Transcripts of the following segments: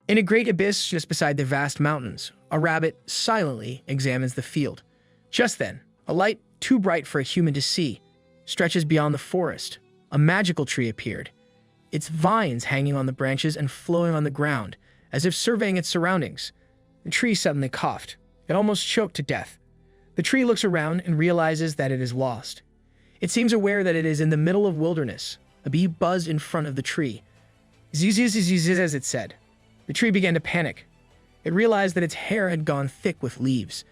In a great abyss just beside the vast mountains, a rabbit silently examines the field. Just then, a light too bright for a human to see stretches beyond the forest. A magical tree appeared, its vines hanging on the branches and flowing on the ground, as if surveying its surroundings. The tree suddenly coughed. It almost choked to death. The tree looks around and realizes that it is lost. It seems aware that it is in the middle of wilderness. A bee buzzed in front of the tree. Zzz, as it said. The tree began to panic. It realized that its hair had gone thick with leaves.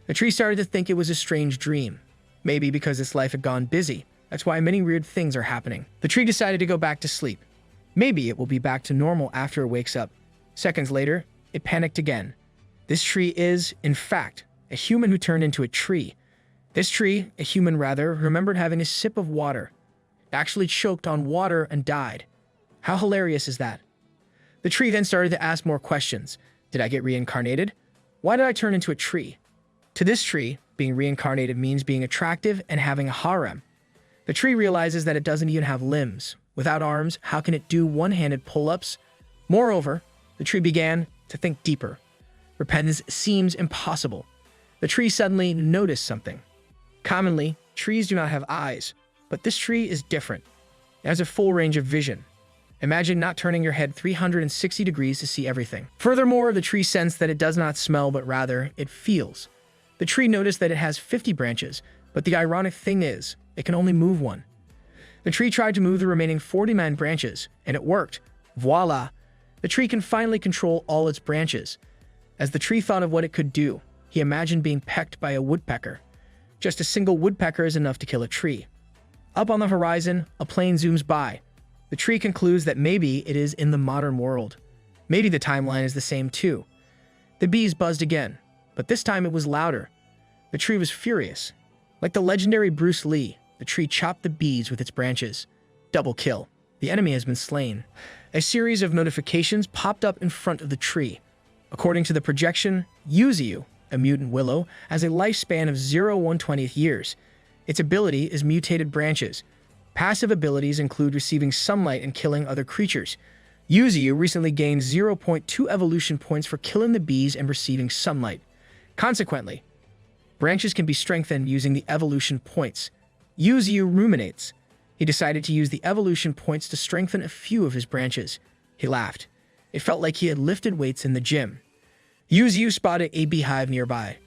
The tree started to think it was a strange dream. Maybe because its life had gone busy. That's why many weird things are happening. The tree decided to go back to sleep. Maybe it will be back to normal after it wakes up. Seconds later, it panicked again. This tree is, in fact, a human who turned into a tree. This tree, a human rather, remembered having a sip of water. It actually choked on water and died. How hilarious is that? The tree then started to ask more questions. Did I get reincarnated? Why did I turn into a tree? To this tree, being reincarnated means being attractive and having a harem. The tree realizes that it doesn't even have limbs. Without arms, how can it do one-handed pull-ups? Moreover, the tree began to think deeper. Repentance seems impossible. The tree suddenly noticed something. Commonly, trees do not have eyes, but this tree is different. It has a full range of vision. Imagine not turning your head 360 degrees to see everything. Furthermore, the tree sensed that it does not smell, but rather, it feels. The tree noticed that it has 50 branches, but the ironic thing is, it can only move one. The tree tried to move the remaining 49 branches, and it worked. Voila! The tree can finally control all its branches. As the tree thought of what it could do, he imagined being pecked by a woodpecker. Just a single woodpecker is enough to kill a tree. Up on the horizon, a plane zooms by. The tree concludes that maybe it is in the modern world. Maybe the timeline is the same too. The bees buzzed again, but this time it was louder. The tree was furious. Like the legendary Bruce Lee, the tree chopped the bees with its branches. Double kill. The enemy has been slain. A series of notifications popped up in front of the tree. According to the projection, Yu Ziyu, a mutant willow, has a lifespan of 0-1/20th years. Its ability is mutated branches. Passive abilities include receiving sunlight and killing other creatures. Yu Ziyu recently gained 0.2 evolution points for killing the bees and receiving sunlight. Consequently, branches can be strengthened using the evolution points. Yu Ziyu ruminates. He decided to use the evolution points to strengthen a few of his branches. He laughed. It felt like he had lifted weights in the gym. Yu Ziyu spotted a beehive nearby.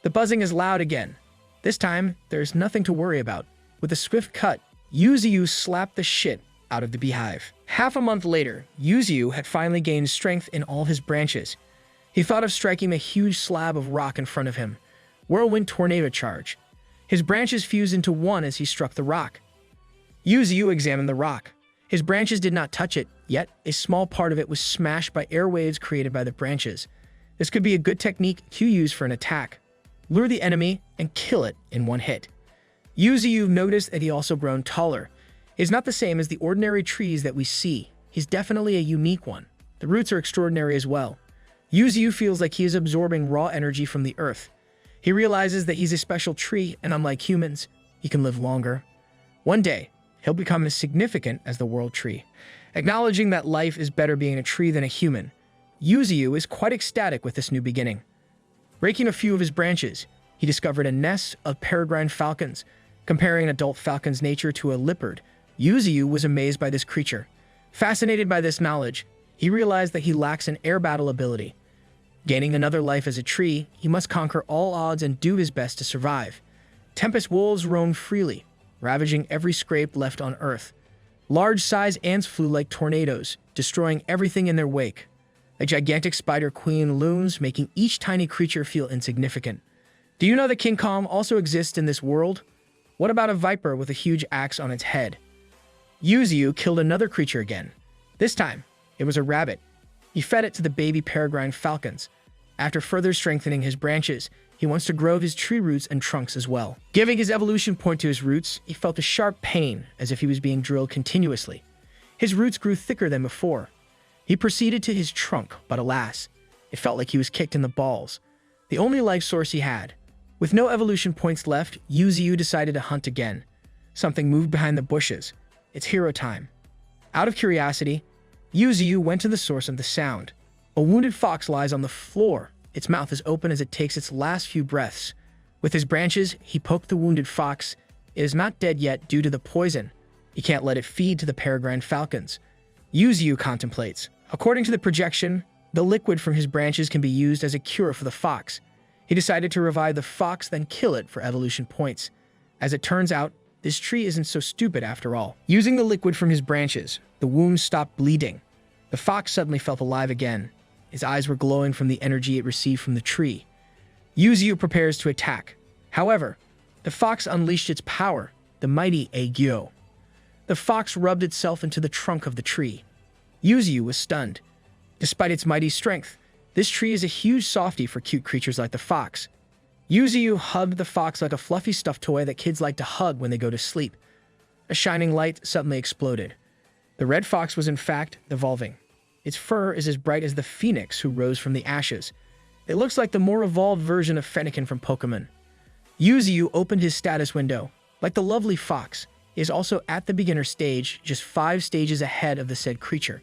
The buzzing is loud again. This time, there's nothing to worry about. With a swift cut, Yu Ziyu slapped the shit out of the beehive. Half a month later, Yu Ziyu had finally gained strength in all his branches. He thought of striking a huge slab of rock in front of him. Whirlwind tornado charge. His branches fused into one as he struck the rock. Yu Ziyu examined the rock. His branches did not touch it, yet a small part of it was smashed by airwaves created by the branches. This could be a good technique to use for an attack. Lure the enemy and kill it in one hit. Yu Ziyu noticed that he also grown taller. He's not the same as the ordinary trees that we see. He's definitely a unique one. The roots are extraordinary as well. Yu Ziyu feels like he is absorbing raw energy from the earth. He realizes that he's a special tree, and unlike humans, he can live longer. One day, he'll become as significant as the world tree. Acknowledging that life is better being a tree than a human, Yu Ziyu is quite ecstatic with this new beginning. Breaking a few of his branches, he discovered a nest of peregrine falcons. Comparing an adult falcon's nature to a leopard, Yu Ziyu was amazed by this creature. Fascinated by this knowledge, he realized that he lacks an air battle ability. Gaining another life as a tree, he must conquer all odds and do his best to survive. Tempest wolves roamed freely, ravaging every scrape left on Earth. Large-sized ants flew like tornadoes, destroying everything in their wake. A gigantic spider queen looms, making each tiny creature feel insignificant. Do you know that King Kong also exists in this world? What about a viper with a huge axe on its head? Yu Ziyu killed another creature again. This time, it was a rabbit. He fed it to the baby peregrine falcons. After further strengthening his branches, he wants to grow his tree roots and trunks as well. Giving his evolution point to his roots, he felt a sharp pain as if he was being drilled continuously. His roots grew thicker than before. He proceeded to his trunk, but alas, it felt like he was kicked in the balls. The only life source he had. With no evolution points left, Yu Ziyu decided to hunt again. Something moved behind the bushes. It's hero time. Out of curiosity, Yu Ziyu went to the source of the sound. A wounded fox lies on the floor. Its mouth is open as it takes its last few breaths. With his branches, he poked the wounded fox. It is not dead yet due to the poison. He can't let it feed to the peregrine falcons. Yu Ziyu contemplates. According to the projection, the liquid from his branches can be used as a cure for the fox. He decided to revive the fox, then kill it for evolution points. As it turns out, this tree isn't so stupid after all. Using the liquid from his branches, the wound stopped bleeding. The fox suddenly felt alive again. His eyes were glowing from the energy it received from the tree. Yu Ziyu prepares to attack. However, the fox unleashed its power, the mighty endow. The fox rubbed itself into the trunk of the tree. Yu Ziyu was stunned. Despite its mighty strength, this tree is a huge softie for cute creatures like the fox. Yu Ziyu hugged the fox like a fluffy stuffed toy that kids like to hug when they go to sleep. A shining light suddenly exploded. The red fox was in fact evolving. Its fur is as bright as the phoenix who rose from the ashes. It looks like the more evolved version of Fennekin from Pokemon. Yu Ziyu opened his status window. Like the lovely fox, he is also at the beginner stage, just 5 stages ahead of the said creature.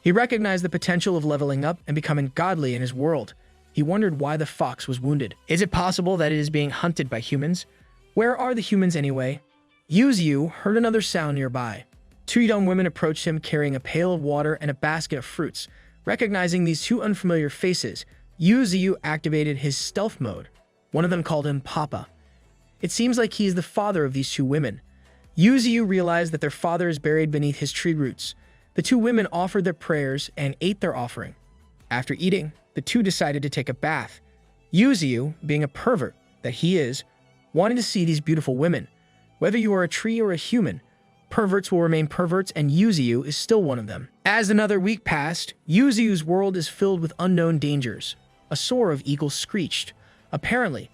He recognized the potential of leveling up and becoming godly in his world. He wondered why the fox was wounded. Is it possible that it is being hunted by humans? Where are the humans anyway? Yu Ziyu heard another sound nearby. 2 young women approached him carrying a pail of water and a basket of fruits. Recognizing these 2 unfamiliar faces, Yu Ziyu activated his stealth mode. One of them called him Papa. It seems like he is the father of these 2 women. Yu Ziyu realized that their father is buried beneath his tree roots. The 2 women offered their prayers and ate their offering. After eating, the 2 decided to take a bath. Yu Ziyu, being a pervert that he is, wanted to see these beautiful women. Whether you are a tree or a human, perverts will remain perverts, and Yu Ziyu is still one of them. As another week passed, Yu Ziyu's world is filled with unknown dangers. A soar of eagles screeched. Apparently,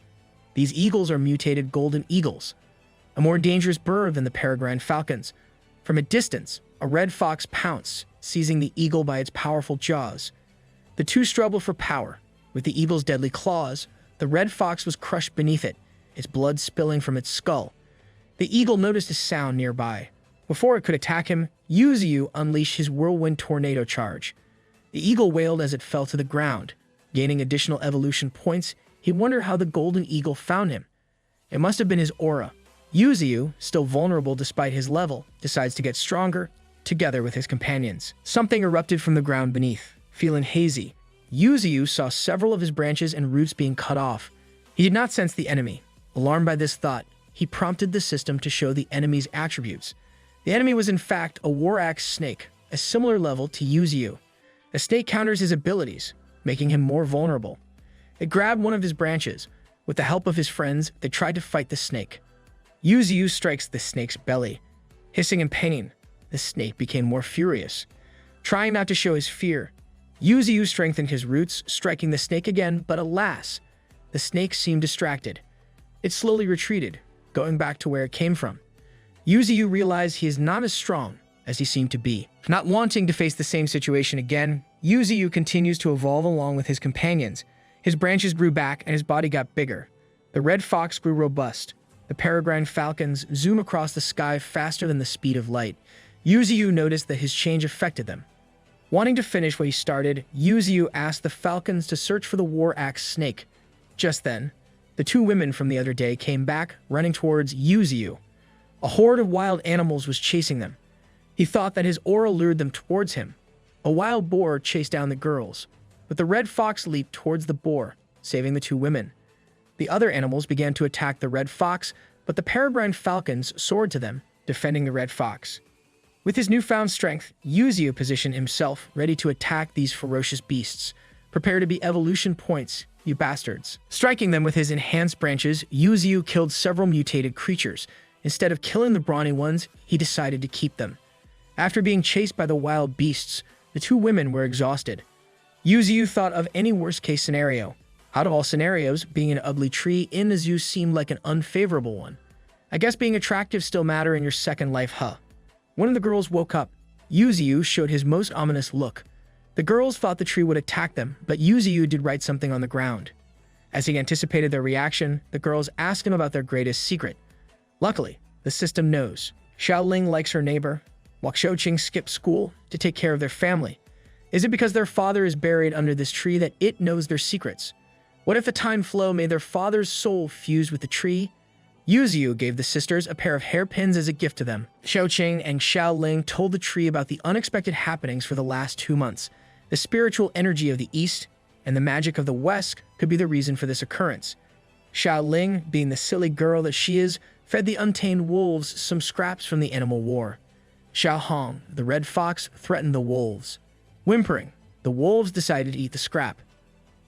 these eagles are mutated golden eagles, a more dangerous bird than the peregrine falcons. From a distance, a red fox pounced, seizing the eagle by its powerful jaws. The 2 struggled for power. With the eagle's deadly claws, the red fox was crushed beneath it, its blood spilling from its skull. The eagle noticed a sound nearby. Before it could attack him, Yu Ziyu unleashed his whirlwind tornado charge. The eagle wailed as it fell to the ground. Gaining additional evolution points, he wondered how the golden eagle found him. It must have been his aura. Yu Ziyu, still vulnerable despite his level, decides to get stronger, together with his companions. Something erupted from the ground beneath. Feeling hazy, Yu Ziyu saw several of his branches and roots being cut off. He did not sense the enemy. Alarmed by this thought, he prompted the system to show the enemy's attributes. The enemy was in fact a war axe snake, a similar level to Yu Ziyu. The snake counters his abilities, making him more vulnerable. It grabbed one of his branches. With the help of his friends, they tried to fight the snake. Yu Ziyu strikes the snake's belly. Hissing in pain, the snake became more furious. Trying not to show his fear, Yu Ziyu strengthened his roots, striking the snake again, but alas, the snake seemed distracted. It slowly retreated, going back to where it came from. Yu Ziyu realized he is not as strong as he seemed to be. Not wanting to face the same situation again, Yu Ziyu continues to evolve along with his companions. His branches grew back and his body got bigger. The red fox grew robust. The peregrine falcons zoom across the sky faster than the speed of light. Yu Ziyu noticed that his change affected them. Wanting to finish what he started, Yu Ziyu asked the falcons to search for the war axe snake. Just then, the 2 women from the other day came back, running towards Yu Ziyu. A horde of wild animals was chasing them. He thought that his aura lured them towards him. A wild boar chased down the girls, but the red fox leaped towards the boar, saving the 2 women. The other animals began to attack the red fox, but the peregrine falcons soared to them, defending the red fox. With his newfound strength, Yu Ziyu positioned himself ready to attack these ferocious beasts. Prepare to be evolution points, you bastards. Striking them with his enhanced branches, Yu Ziyu killed several mutated creatures. Instead of killing the brawny ones, he decided to keep them. After being chased by the wild beasts, the 2 women were exhausted. Yu Ziyu thought of any worst-case scenario. Out of all scenarios, being an ugly tree in the zoo seemed like an unfavorable one. I guess being attractive still matter in your second life, huh? One of the girls woke up. Yu Ziyu showed his most ominous look. The girls thought the tree would attack them, but Yu Ziyu did write something on the ground. As he anticipated their reaction, the girls asked him about their greatest secret. Luckily, the system knows. Xiaoling likes her neighbor, while Xiaoqing skipped school to take care of their family. Is it because their father is buried under this tree that it knows their secrets? What if the time flow made their father's soul fused with the tree? Yu Ziyu gave the sisters a pair of hairpins as a gift to them. Xiaoqing and Xiaoling told the tree about the unexpected happenings for the last 2 months. The spiritual energy of the East and the magic of the West could be the reason for this occurrence. Xiaoling, being the silly girl that she is, fed the untamed wolves some scraps from the animal war. Xiaohong, the red fox, threatened the wolves. Whimpering, the wolves decided to eat the scrap.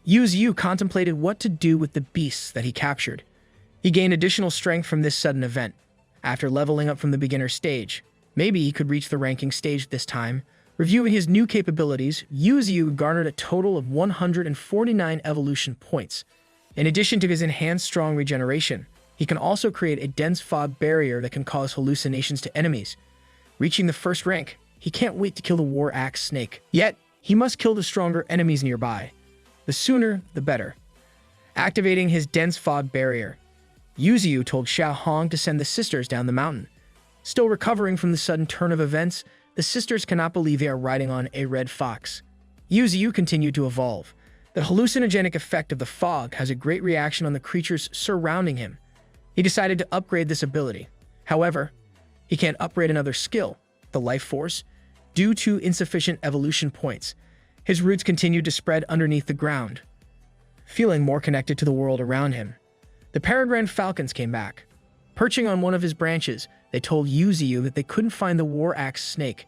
Yu Ziyu contemplated what to do with the beasts that he captured. He gained additional strength from this sudden event. After leveling up from the beginner stage, maybe he could reach the ranking stage this time. Reviewing his new capabilities, Yu Ziyu garnered a total of 149 evolution points. In addition to his enhanced strong regeneration, he can also create a dense fog barrier that can cause hallucinations to enemies. Reaching the first rank, he can't wait to kill the war axe snake. Yet, he must kill the stronger enemies nearby. The sooner, the better. Activating his dense fog barrier, Yu Ziyu told Xiaohong to send the sisters down the mountain. Still recovering from the sudden turn of events, the sisters cannot believe they are riding on a red fox. Yu Ziyu continued to evolve. The hallucinogenic effect of the fog has a great reaction on the creatures surrounding him. He decided to upgrade this ability. However, he can't upgrade another skill, the life force, due to insufficient evolution points. His roots continued to spread underneath the ground. Feeling more connected to the world around him, the peregrine falcons came back. Perching on one of his branches, they told Yu Ziyu that they couldn't find the war axe snake.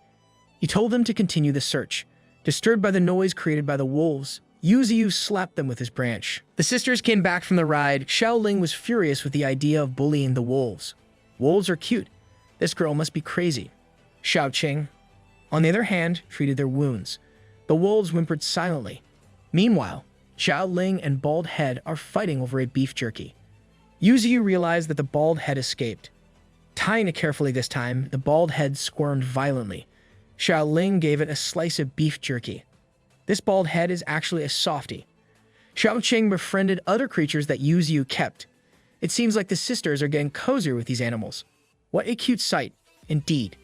He told them to continue the search. Disturbed by the noise created by the wolves, Yu Ziyu slapped them with his branch. The sisters came back from the ride. Xiaoling was furious with the idea of bullying the wolves. Wolves are cute. This girl must be crazy. Xiaoqing, on the other hand, treated their wounds. The wolves whimpered silently. Meanwhile, Xiaoling and Bald Head are fighting over a beef jerky. Yu Ziyu realized that the Bald Head escaped. Tying it carefully this time, the Bald Head squirmed violently. Xiaoling gave it a slice of beef jerky. This Bald Head is actually a softie. Xiaoqing befriended other creatures that Yu Ziyu kept. It seems like the sisters are getting cozier with these animals. What a cute sight, indeed.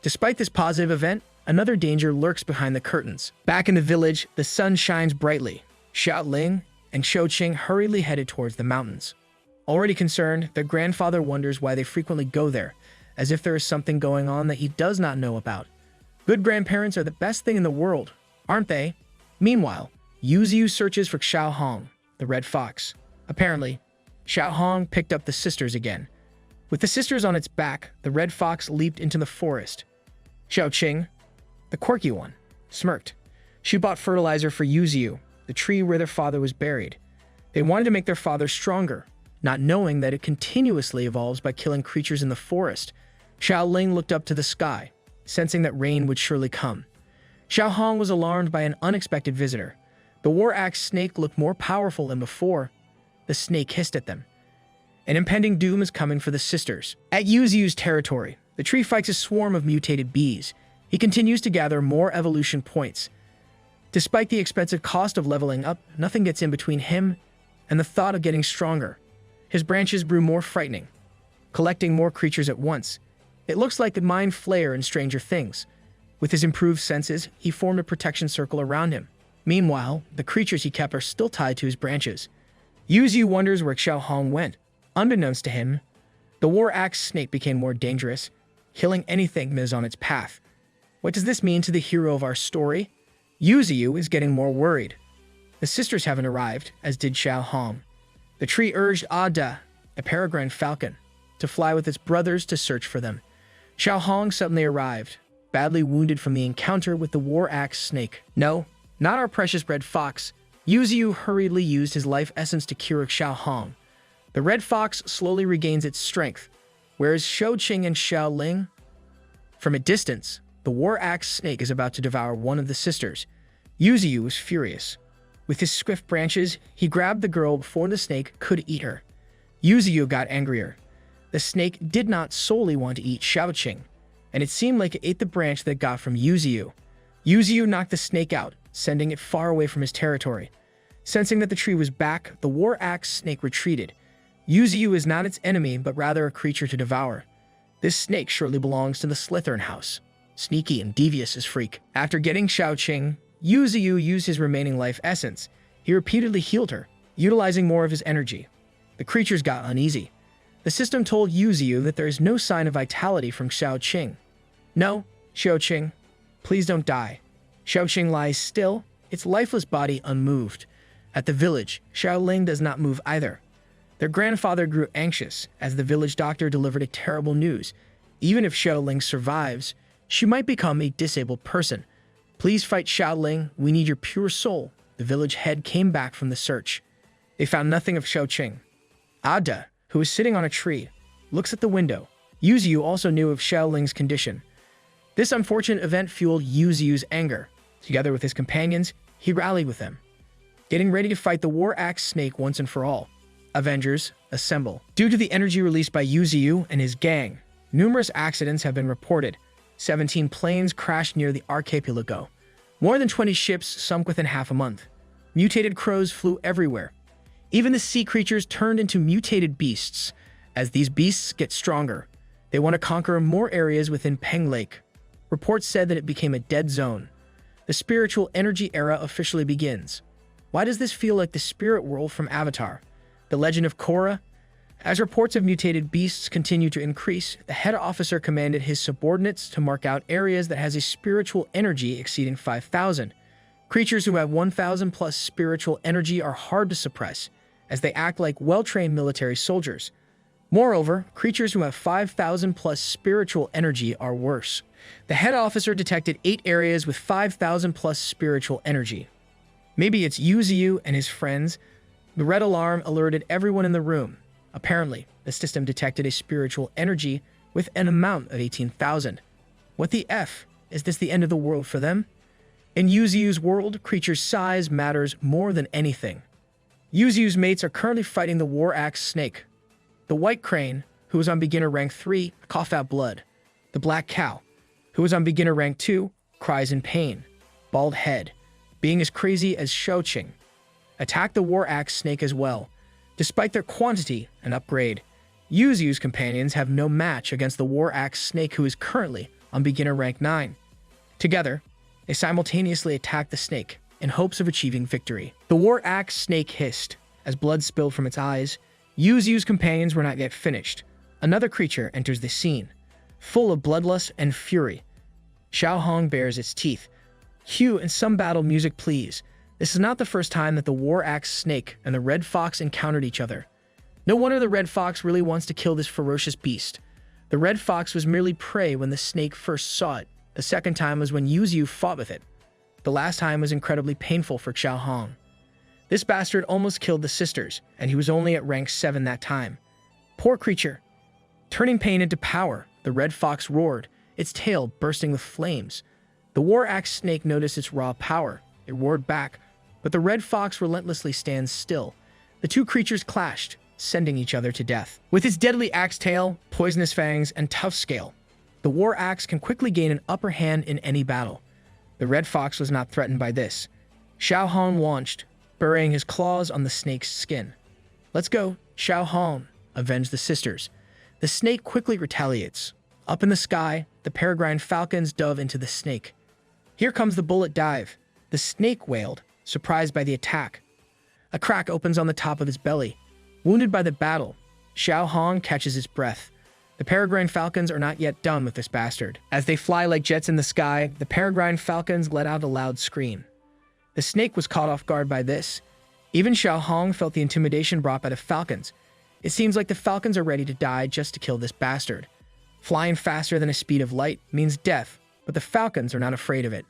Despite this positive event, another danger lurks behind the curtains. Back in the village, the sun shines brightly. Xiaoling and Xiaoqing hurriedly headed towards the mountains. Already concerned, their grandfather wonders why they frequently go there, as if there is something going on that he does not know about. Good grandparents are the best thing in the world, aren't they? Meanwhile, Yu Ziyu searches for Xiaohong, the red fox. Apparently, Xiaohong picked up the sisters again. With the sisters on its back, the red fox leaped into the forest. Xiaoqing, the quirky one, smirked. She bought fertilizer for Yu Ziyu, the tree where their father was buried. They wanted to make their father stronger, not knowing that it continuously evolves by killing creatures in the forest. Xiaoling looked up to the sky, sensing that rain would surely come. Xiaohong was alarmed by an unexpected visitor. The war axe snake looked more powerful than before. The snake hissed at them. An impending doom is coming for the sisters. At Yu Ziyu's territory, the tree fights a swarm of mutated bees. He continues to gather more evolution points. Despite the expensive cost of leveling up, nothing gets in between him and the thought of getting stronger. His branches grew more frightening, collecting more creatures at once. It looks like the mind flayer in Stranger Things. With his improved senses, he formed a protection circle around him. Meanwhile, the creatures he kept are still tied to his branches. Yu Ziyu wonders where Xiaohong went. Unbeknownst to him, the war axe snake became more dangerous, killing anything that is on its path. What does this mean to the hero of our story? Yu Ziyu is getting more worried. The sisters haven't arrived, as did Xiaohong. The tree urged Ada, a peregrine falcon, to fly with its brothers to search for them. Xiaohong suddenly arrived, badly wounded from the encounter with the war axe snake. No, not our precious red fox. Yu Ziyu hurriedly used his life essence to cure Xiaohong. The red fox slowly regains its strength, whereas Xiaoqing and Xiaoling. From a distance, the war axe snake is about to devour one of the sisters. Yu Ziyu was furious. With his swift branches, he grabbed the girl before the snake could eat her. Yu Ziyu got angrier. The snake did not solely want to eat Xiaoqing, and it seemed like it ate the branch that it got from Yu Ziyu. Yu Ziyu knocked the snake out, sending it far away from his territory. Sensing that the tree was back, the war axe snake retreated. Yu Ziyu is not its enemy, but rather a creature to devour. This snake surely belongs to the Slytherin house. Sneaky and devious as freak. After getting Xiaoqing, Yu Ziyu used his remaining life essence. He repeatedly healed her, utilizing more of his energy. The creatures got uneasy. The system told Yu Ziyu that there is no sign of vitality from Xiaoqing. No, Xiaoqing, please don't die. Xiaoqing lies still, its lifeless body unmoved. At the village, Xiaoling does not move either. Their grandfather grew anxious as the village doctor delivered a terrible news. Even if Xiaoling survives, she might become a disabled person. Please fight Xiaoling, we need your pure soul. The village head came back from the search. They found nothing of Xiaoqing. Ada, who is sitting on a tree, looks at the window. Yu Ziyu also knew of Xiaoling's condition. This unfortunate event fueled Yu Ziyu's anger. Together with his companions, he rallied with them, getting ready to fight the War Axe Snake once and for all. Avengers, assemble. Due to the energy released by Yu Ziyu and his gang, numerous accidents have been reported. 17 planes crashed near the archipelago. More than 20 ships sunk within half a month. Mutated crows flew everywhere. Even the sea creatures turned into mutated beasts. As these beasts get stronger, they want to conquer more areas within Peng Lake. Reports said that it became a dead zone. The spiritual energy era officially begins. Why does this feel like the spirit world from Avatar? The Legend of Korra? As reports of mutated beasts continue to increase, the head officer commanded his subordinates to mark out areas that has a spiritual energy exceeding 5,000. Creatures who have 1,000 plus spiritual energy are hard to suppress, as they act like well-trained military soldiers. Moreover, creatures who have 5,000 plus spiritual energy are worse. The head officer detected 8 areas with 5,000 plus spiritual energy. Maybe it's Yu Ziyu and his friends. The red alarm alerted everyone in the room. Apparently, the system detected a spiritual energy with an amount of 18,000. What the F? Is this the end of the world for them? In Yu Ziyu's world, creatures' size matters more than anything. Yu Ziyu's mates are currently fighting the War Axe Snake. The white crane, who is on beginner rank 3, cough out blood. The black cow, who is on beginner rank 2, cries in pain. Bald head, being as crazy as Xiaoqing, attack the War Axe Snake as well. Despite their quantity and upgrade, Yu Ziyu's companions have no match against the War Axe Snake, who is currently on beginner rank 9. Together, they simultaneously attack the snake in hopes of achieving victory. The War Axe Snake hissed as blood spilled from its eyes. Yu Ziyu's companions were not yet finished. Another creature enters the scene, full of bloodlust and fury. Xiao Hong bares its teeth. Cue and some battle music, please. This is not the first time that the War Axe Snake and the Red Fox encountered each other. No wonder the Red Fox really wants to kill this ferocious beast. The Red Fox was merely prey when the snake first saw it. The second time was when Yu Ziyu fought with it. The last time was incredibly painful for Xiao Hong. This bastard almost killed the sisters, and he was only at rank 7 that time. Poor creature. Turning pain into power, the Red Fox roared, its tail bursting with flames. The War Axe Snake noticed its raw power. It roared back, but the Red Fox relentlessly stands still. The two creatures clashed, sending each other to death. With its deadly axe tail, poisonous fangs, and tough scale, the War Axe can quickly gain an upper hand in any battle. The Red Fox was not threatened by this. Xiao Hong launched, burying his claws on the snake's skin. Let's go, Xiao Hong, avenge the sisters. The snake quickly retaliates. Up in the sky, the peregrine falcons dove into the snake. Here comes the bullet dive. The snake wailed, surprised by the attack. A crack opens on the top of his belly. Wounded by the battle, Xiao Hong catches his breath. The peregrine falcons are not yet done with this bastard. As they fly like jets in the sky, the peregrine falcons let out a loud scream. The snake was caught off guard by this. Even Xiao Hong felt the intimidation brought by the falcons. It seems like the falcons are ready to die just to kill this bastard. Flying faster than a speed of light means death, but the falcons are not afraid of it.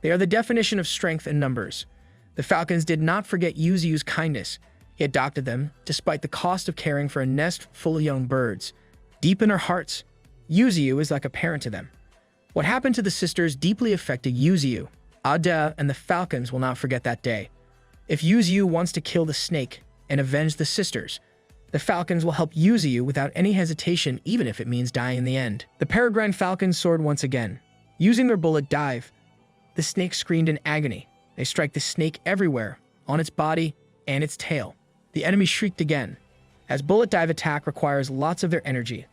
They are the definition of strength in numbers. The falcons did not forget Yu Ziyu's kindness. He adopted them, despite the cost of caring for a nest full of young birds. Deep in their hearts, Yu Ziyu is like a parent to them. What happened to the sisters deeply affected Yu Ziyu. Ada and the falcons will not forget that day. If Yu Ziyu wants to kill the snake and avenge the sisters, the falcons will help Yu Ziyu without any hesitation, even if it means dying in the end. The peregrine falcons soared once again. Using their bullet dive, the snake screamed in agony. They strike the snake everywhere, on its body and its tail. The enemy shrieked again. As bullet dive attack requires lots of their energy,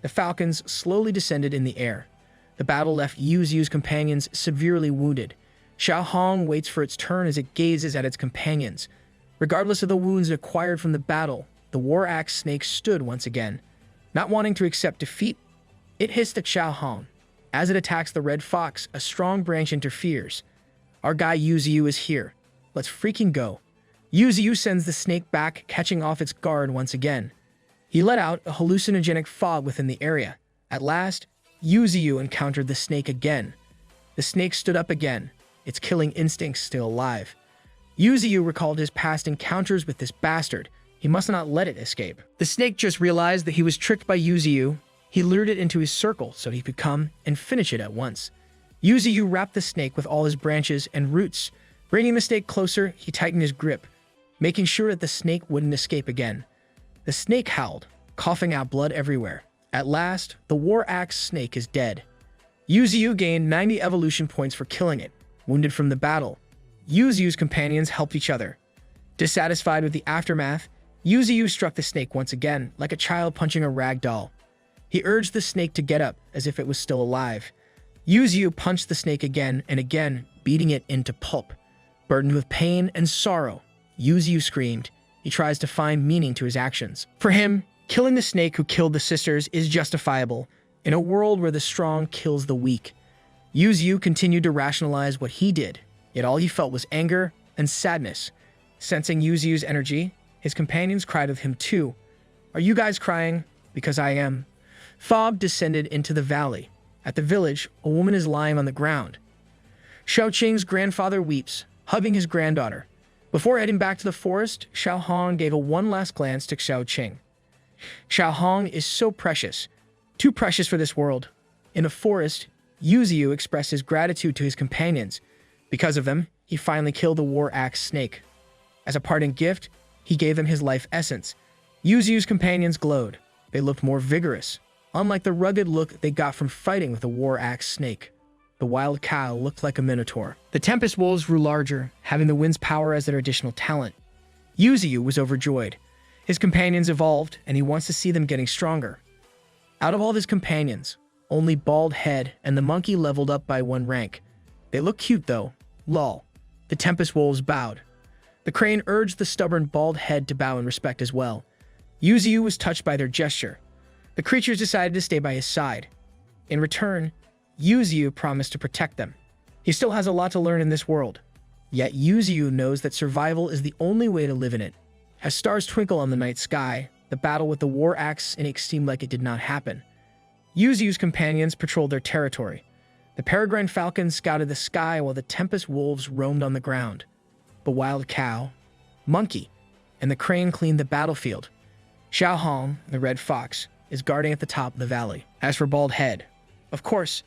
the falcons slowly descended in the air. The battle left Yu Ziyu's companions severely wounded. Xiao Hong waits for its turn as it gazes at its companions. Regardless of the wounds it acquired from the battle, the war axe snake stood once again. Not wanting to accept defeat, it hissed at Xiao Hong. As it attacks the red fox, a strong branch interferes. Our guy Yu Ziyu is here. Let's freaking go. Yu Ziyu sends the snake back, catching off its guard once again. He let out a hallucinogenic fog within the area. At last, Yu Ziyu encountered the snake again. The snake stood up again, its killing instincts still alive. Yu Ziyu recalled his past encounters with this bastard. He must not let it escape. The snake just realized that he was tricked by Yu Ziyu. He lured it into his circle so he could come and finish it at once. Yu Ziyu wrapped the snake with all his branches and roots. Bringing the snake closer, he tightened his grip, making sure that the snake wouldn't escape again. The snake howled, coughing out blood everywhere. At last, the war axe snake is dead. Yu Ziyu gained 90 evolution points for killing it. Wounded from the battle, Yu Ziyu's companions helped each other. Dissatisfied with the aftermath, Yu Ziyu struck the snake once again, like a child punching a rag doll. He urged the snake to get up, as if it was still alive. Yu Ziyu punched the snake again and again, beating it into pulp. Burdened with pain and sorrow, Yu Ziyu screamed. He tries to find meaning to his actions. For him, killing the snake who killed the sisters is justifiable, in a world where the strong kills the weak. Yu Ziyu continued to rationalize what he did, yet all he felt was anger and sadness. Sensing Yu Ziyu's energy, his companions cried with him too. Are you guys crying? Because I am. Fog descended into the valley. At the village, a woman is lying on the ground. Xiao Qing's grandfather weeps, hugging his granddaughter. Before heading back to the forest, Xiao Hong gave a one last glance to Xiao Qing. Xiao Hong is so precious, too precious for this world. In the forest, Yu Ziyu expressed his gratitude to his companions. Because of them, he finally killed the war axe snake. As a parting gift, he gave them his life essence. Yu Ziyu's companions glowed. They looked more vigorous, unlike the rugged look they got from fighting with the war axe snake. The wild cow looked like a minotaur. The tempest wolves grew larger, having the wind's power as their additional talent. Yu Ziyu was overjoyed. His companions evolved, and he wants to see them getting stronger. Out of all of his companions, only Bald Head and the monkey leveled up by 1 rank. They look cute though. Lol. The tempest wolves bowed. The crane urged the stubborn Bald Head to bow in respect as well. Yu Ziyu was touched by their gesture. The creatures decided to stay by his side. In return, Yu Ziyu promised to protect them. He still has a lot to learn in this world. Yet Yu Ziyu knows that survival is the only way to live in it. As stars twinkle on the night sky, the battle with the war axe snake seemed like it did not happen. Yu Ziyu's companions patrolled their territory. The peregrine falcon scouted the sky while the tempest wolves roamed on the ground. The wild cow, monkey, and the crane cleaned the battlefield. Xiao Hong, the red fox, is guarding at the top of the valley. As for Bald Head, of course,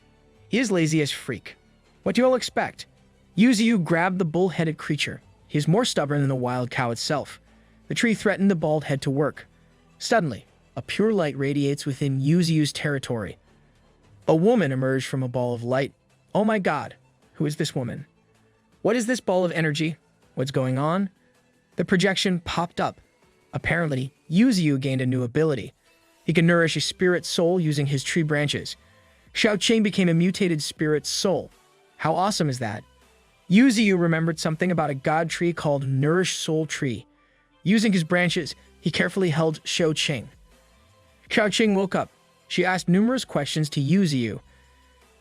he is lazy as freak. What do you all expect? Yu Ziyu grabbed the bull-headed creature. He is more stubborn than the wild cow itself. The tree threatened the bald head to work. Suddenly, a pure light radiates within Yu Ziyu's territory. A woman emerged from a ball of light. Oh my god, who is this woman? What is this ball of energy? What's going on? The projection popped up. Apparently, Yu Ziyu gained a new ability. He can nourish a spirit soul using his tree branches. Xiao Qing became a mutated spirit soul. How awesome is that? Yu Ziyu remembered something about a god tree called Nourish Soul Tree. Using his branches, he carefully held Xiao Qing. Xiao Qing woke up. She asked numerous questions to Yu Ziyu.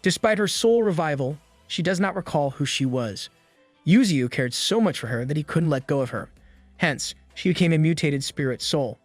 Despite her soul revival, she does not recall who she was. Yu Ziyu cared so much for her that he couldn't let go of her. Hence, she became a mutated spirit soul.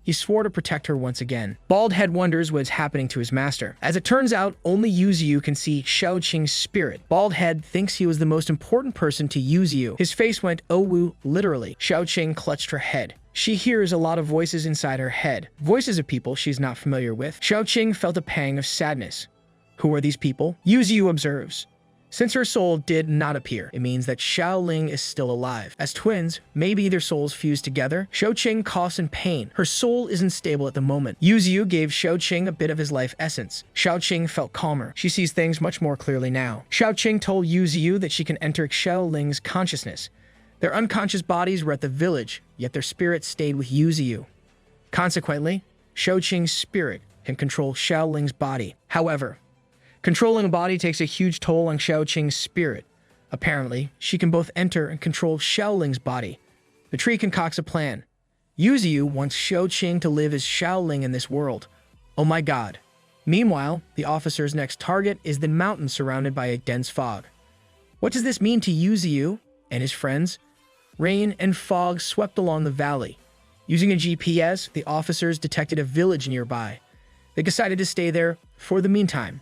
He swore to protect her once again. Bald Head wonders what is happening to his master. As it turns out, only Yu Ziyu can see Xiao Qing's spirit. Bald Head thinks he was the most important person to Yu Ziyu. His face went oh woo, literally. Xiao Qing clutched her head. She hears a lot of voices inside her head. Voices of people she's not familiar with. Xiao Qing felt a pang of sadness. Who are these people? Yu Ziyu observes. Since her soul did not appear, it means that Xiaoling is still alive. As twins, maybe their souls fused together. Xiao Qing coughs in pain. Her soul isn't stable at the moment. Yu Ziyu gave Xiao Qing a bit of his life essence. Xiao Qing felt calmer. She sees things much more clearly now. Xiao Qing told Yu Ziyu that she can enter Xiaoling's consciousness. Their unconscious bodies were at the village, yet their spirits stayed with Yu Ziyu. Consequently, Xiao Qing's spirit can control Xiaoling's body. However, controlling a body takes a huge toll on Xiao Qing's spirit. Apparently, she can both enter and control Xiaoling's body. The tree concocts a plan. Yu Ziyu wants Xiaoqing to live as Xiaoling in this world. Oh my god. Meanwhile, the officer's next target is the mountain surrounded by a dense fog. What does this mean to Yu Ziyu and his friends? Rain and fog swept along the valley. Using a GPS, the officers detected a village nearby. They decided to stay there for the meantime.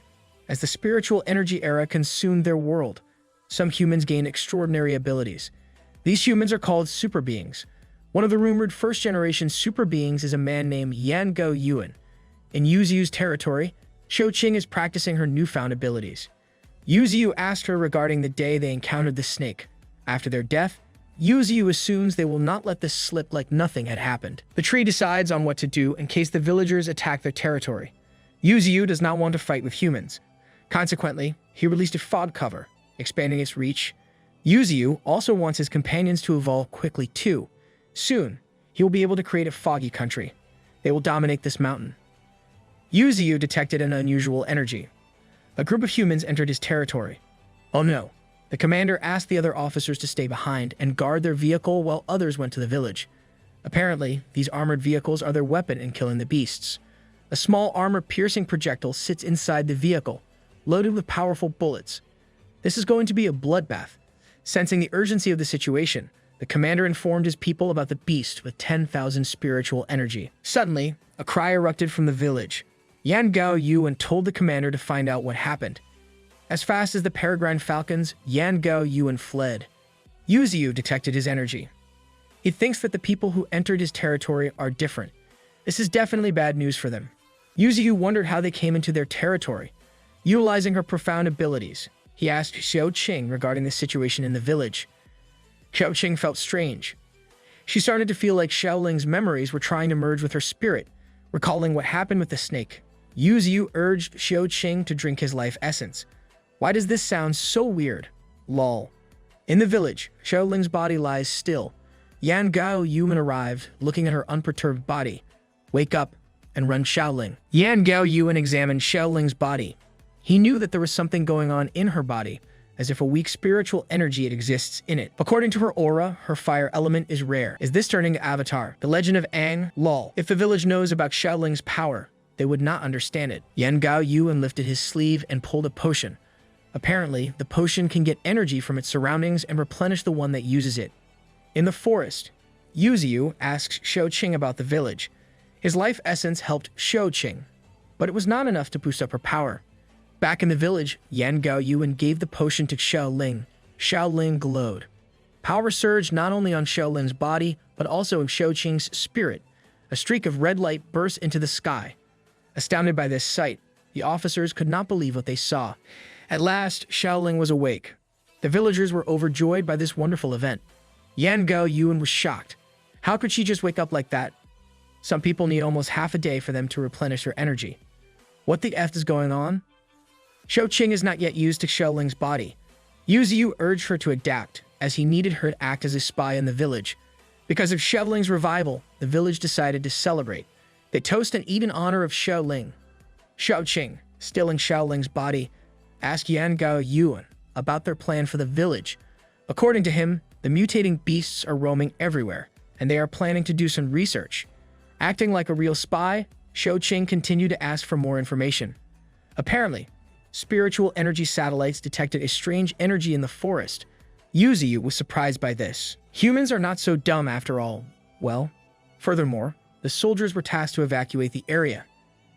As the spiritual energy era consumed their world, some humans gained extraordinary abilities. These humans are called super beings. One of the rumored first-generation super beings is a man named Yango Yuan. In Yu Ziyu's territory, Xiaoqing is practicing her newfound abilities. Yu Ziyu asked her regarding the day they encountered the snake. After their death, Yu Ziyu assumes they will not let this slip like nothing had happened. The tree decides on what to do in case the villagers attack their territory. Yu Ziyu does not want to fight with humans. Consequently, he released a fog cover, expanding its reach. Yu Ziyu also wants his companions to evolve quickly too. Soon, he will be able to create a foggy country. They will dominate this mountain. Yu Ziyu detected an unusual energy. A group of humans entered his territory. Oh no. The commander asked the other officers to stay behind and guard their vehicle while others went to the village. Apparently, these armored vehicles are their weapon in killing the beasts. A small armor-piercing projectile sits inside the vehicle, loaded with powerful bullets. This is going to be a bloodbath. Sensing the urgency of the situation, the commander informed his people about the beast with 10,000 spiritual energy. Suddenly, a cry erupted from the village. Yango Yuan told the commander to find out what happened. As fast as the peregrine falcons, Yango Yuan fled. Yu Ziyu detected his energy. He thinks that the people who entered his territory are different. This is definitely bad news for them. Yu Ziyu wondered how they came into their territory. Utilizing her profound abilities, he asked Xiaoqing regarding the situation in the village. Xiaoqing felt strange. She started to feel like Xiaoling's memories were trying to merge with her spirit, recalling what happened with the snake. Yu Ziyu urged Xiaoqing to drink his life essence. Why does this sound so weird? Lol. In the village, Xiaoling's body lies still. Yango Yuan arrived, looking at her unperturbed body. Wake up and run, Xiaoling. Yango Yuan examined Xiaoling's body. He knew that there was something going on in her body, as if a weak spiritual energy exists in it. According to her aura, her fire element is rare. Is this turning to Avatar? The Legend of Aang? Lol. If the village knows about Xiaoling's power, they would not understand it. Yango Yuan lifted his sleeve and pulled a potion. Apparently, the potion can get energy from its surroundings and replenish the one that uses it. In the forest, Yu Ziyu asked Xiaoqing about the village. His life essence helped Xiaoqing, but it was not enough to boost up her power. Back in the village, Yango Yuan gave the potion to Xiaoling. Xiaoling glowed. Power surged not only on Xiaoling's body, but also in Xiaoqing's spirit. A streak of red light burst into the sky. Astounded by this sight, the officers could not believe what they saw. At last, Xiaoling was awake. The villagers were overjoyed by this wonderful event. Yango Yuan was shocked. How could she just wake up like that? Some people need almost half a day for them to replenish their energy. What the F is going on? Xiaoqing is not yet used to Xiaoling's body. Yu Ziyu urged her to adapt, as he needed her to act as a spy in the village. Because of Xiaoling's revival, the village decided to celebrate. They toast and eat in honor of Xiaoling. Xiaoqing, still in Xiaoling's body, asked Yango Yuan about their plan for the village. According to him, the mutating beasts are roaming everywhere, and they are planning to do some research. Acting like a real spy, Xiaoqing continued to ask for more information. Apparently, spiritual energy satellites detected a strange energy in the forest. Yu Ziyu was surprised by this. Humans are not so dumb after all. Well, furthermore, the soldiers were tasked to evacuate the area.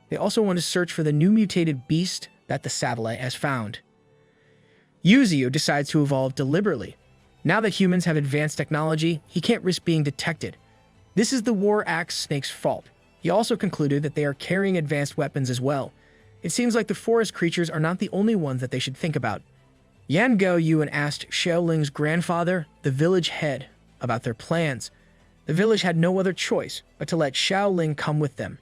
They also want to search for the new mutated beast that the satellite has found. Yu Ziyu decides to evolve deliberately. Now that humans have advanced technology, he can't risk being detected. This is the War Axe Snake's fault. He also concluded that they are carrying advanced weapons as well. It seems like the forest creatures are not the only ones that they should think about. Yango Yuan asked Xiaoling's grandfather, the village head, about their plans. The village had no other choice but to let Xiaoling come with them.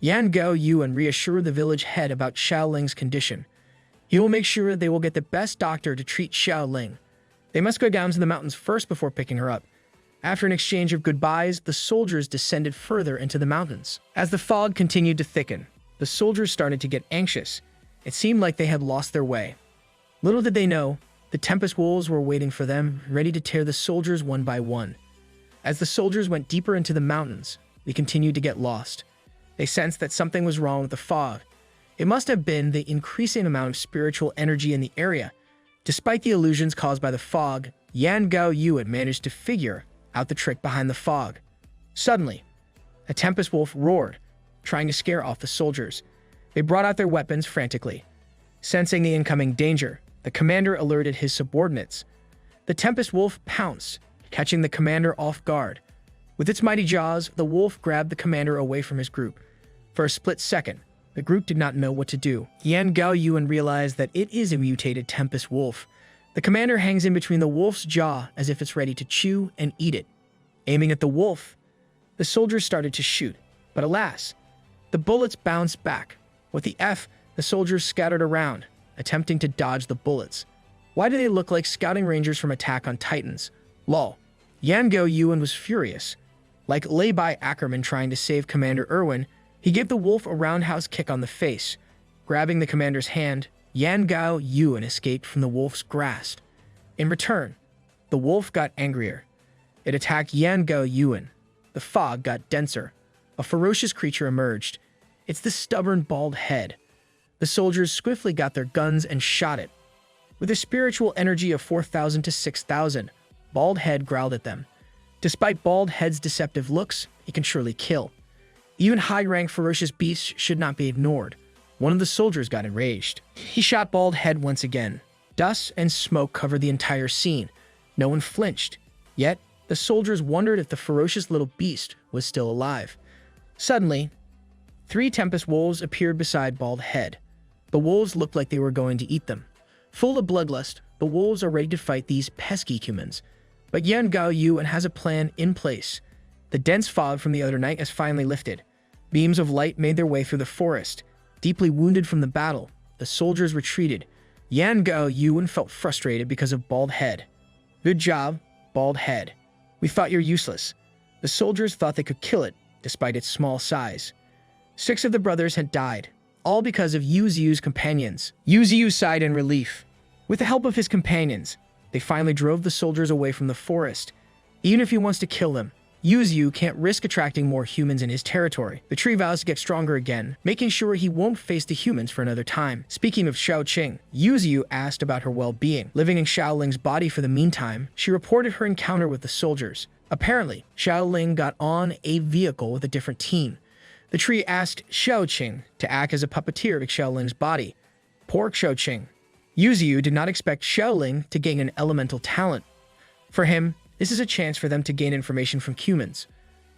Yango Yuan reassured the village head about Xiaoling's condition. He will make sure they will get the best doctor to treat Xiaoling. They must go down to the mountains first before picking her up. After an exchange of goodbyes, the soldiers descended further into the mountains. As the fog continued to thicken, the soldiers started to get anxious. It seemed like they had lost their way. Little did they know, the The Tempest Wolves were waiting for them, ready to tear the soldiers one by one. As the soldiers went deeper into the mountains, they continued to get lost. They sensed that something was wrong with the fog. It must have been the increasing amount of spiritual energy in the area. Despite the illusions caused by the fog, Yan Gao Yu had managed to figure out the trick behind the fog. Suddenly, a Tempest Wolf roared, trying to scare off the soldiers. They brought out their weapons frantically. Sensing the incoming danger, the commander alerted his subordinates. The Tempest Wolf pounced, catching the commander off guard. With its mighty jaws, the wolf grabbed the commander away from his group. For a split second, the group did not know what to do. Yan Gao Yuan realized that it is a mutated Tempest Wolf. The commander hangs in between the wolf's jaw as if it's ready to chew and eat it. Aiming at the wolf, the soldiers started to shoot, but alas, the bullets bounced back. With the the soldiers scattered around, attempting to dodge the bullets. Why do they look like scouting rangers from Attack on Titans? Lol. Yan Gao Yuan was furious. Like Lay-by Ackerman trying to save Commander Irwin, he gave the wolf a roundhouse kick on the face. Grabbing the commander's hand, Yan Gao Yuan escaped from the wolf's grasp. In return, the wolf got angrier. It attacked Yan Gao Yuan. The fog got denser. A ferocious creature emerged. It's the stubborn bald head. The soldiers swiftly got their guns and shot it. With a spiritual energy of 4,000 to 6,000, Bald Head growled at them. Despite Bald Head's deceptive looks, he can surely kill. Even high-ranked ferocious beasts should not be ignored. One of the soldiers got enraged. He shot Bald Head once again. Dust and smoke covered the entire scene. No one flinched. Yet, the soldiers wondered if the ferocious little beast was still alive. Suddenly, 3 Tempest Wolves appeared beside Bald Head. The wolves looked like they were going to eat them. Full of bloodlust, the wolves are ready to fight these pesky humans. But Yan Gao Yuan has a plan in place. The dense fog from the other night has finally lifted. Beams of light made their way through the forest. Deeply wounded from the battle, the soldiers retreated. Yan Gao Yuan felt frustrated because of Bald Head. Good job, Bald Head. We thought you're useless. The soldiers thought they could kill it, despite its small size. 6 of the brothers had died, all because of Yu Ziyu's companions. Yu Ziyu sighed in relief. With the help of his companions, they finally drove the soldiers away from the forest. Even if he wants to kill them, Yu Ziyu can't risk attracting more humans in his territory. The tree vows to get stronger again, making sure he won't face the humans for another time. Speaking of Xiaoqing, Yu Ziyu asked about her well-being. Living in Xiaoling's body for the meantime, she reported her encounter with the soldiers. Apparently, Xiaoling got on a vehicle with a different team. The tree asked Xiaoqing to act as a puppeteer of Xiaoling's body. Poor Xiaoqing. Yu Ziyu did not expect Xiaoling to gain an elemental talent. For him, this is a chance for them to gain information from humans.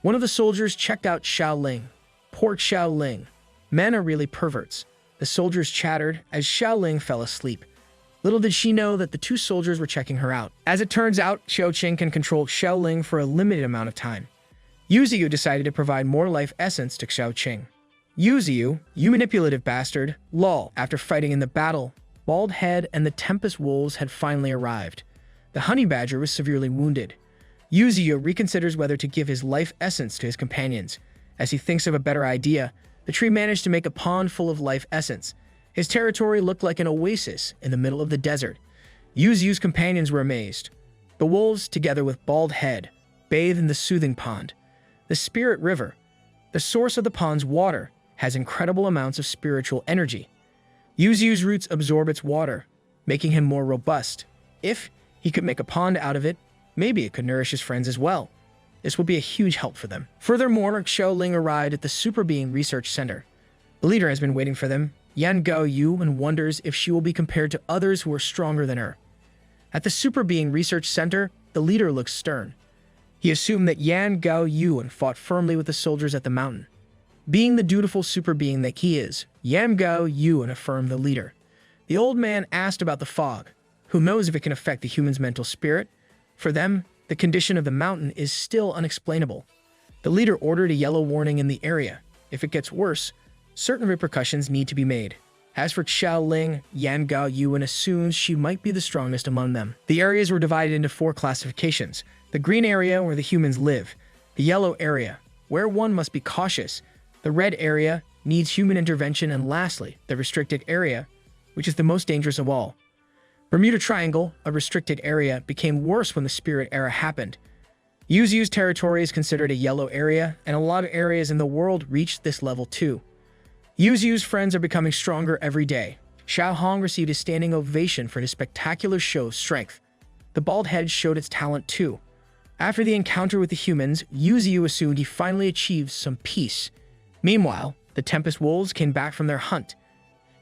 One of the soldiers checked out Xiaoling. Poor Xiaoling. Men are really perverts. The soldiers chattered as Xiaoling fell asleep. Little did she know that the 2 soldiers were checking her out. As it turns out, Xiaoqing can control Xiaoling for a limited amount of time. Yu Ziyu decided to provide more life essence to Xiaoqing. Yu Ziyu, you manipulative bastard, lol. After fighting in the battle, Bald Head and the Tempest Wolves had finally arrived. The honey badger was severely wounded. Yu Ziyu reconsiders whether to give his life essence to his companions. As he thinks of a better idea, the tree managed to make a pond full of life essence. His territory looked like an oasis in the middle of the desert. Yu Ziyu's companions were amazed. The wolves, together with Bald Head, bathed in the soothing pond. The Spirit River, the source of the pond's water, has incredible amounts of spiritual energy. Yu Ziyu's roots absorb its water, making him more robust. If he could make a pond out of it, maybe it could nourish his friends as well. This would be a huge help for them. Furthermore, Xiaoling arrived at the Super Being Research Center. The leader has been waiting for them, Yan Gao Yuan, wonders if she will be compared to others who are stronger than her. At the Super Being Research Center, the leader looks stern. He assumed that Yan Gao Yuan fought firmly with the soldiers at the mountain. Being the dutiful super being that he is, Yan Gao Yuan affirmed the leader. The old man asked about the fog. Who knows if it can affect the human's mental spirit? For them, the condition of the mountain is still unexplainable. The leader ordered a yellow warning in the area. If it gets worse, certain repercussions need to be made. As for Xiaoling, Yan Gao Yuan assumes she might be the strongest among them. The areas were divided into 4 classifications. The green area, where the humans live. The yellow area, where one must be cautious. The red area needs human intervention. And lastly, the restricted area, which is the most dangerous of all. Bermuda Triangle, a restricted area, became worse when the Spirit Era happened. Yu Ziyu's territory is considered a yellow area, and a lot of areas in the world reached this level too. Yu Ziyu's friends are becoming stronger every day. Xiao Hong received a standing ovation for his spectacular show of strength. The bald head showed its talent too. After the encounter with the humans, Yu Ziyu assumed he finally achieved some peace. Meanwhile, the Tempest Wolves came back from their hunt.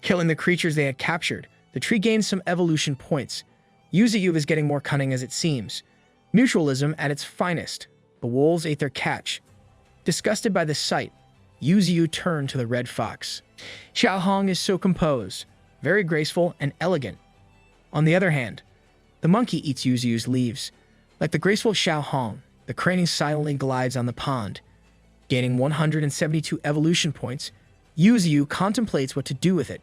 Killing the creatures they had captured, the tree gained some evolution points. Yu Ziyu is getting more cunning as it seems. Mutualism at its finest. The wolves ate their catch. Disgusted by the sight, Yu Ziyu turned to the red fox. Xiao Hong is so composed, very graceful and elegant. On the other hand, the monkey eats Yu Ziyu's leaves. Like the graceful Xiao Hong, the crane silently glides on the pond. Gaining 172 evolution points, Yu Ziyu contemplates what to do with it.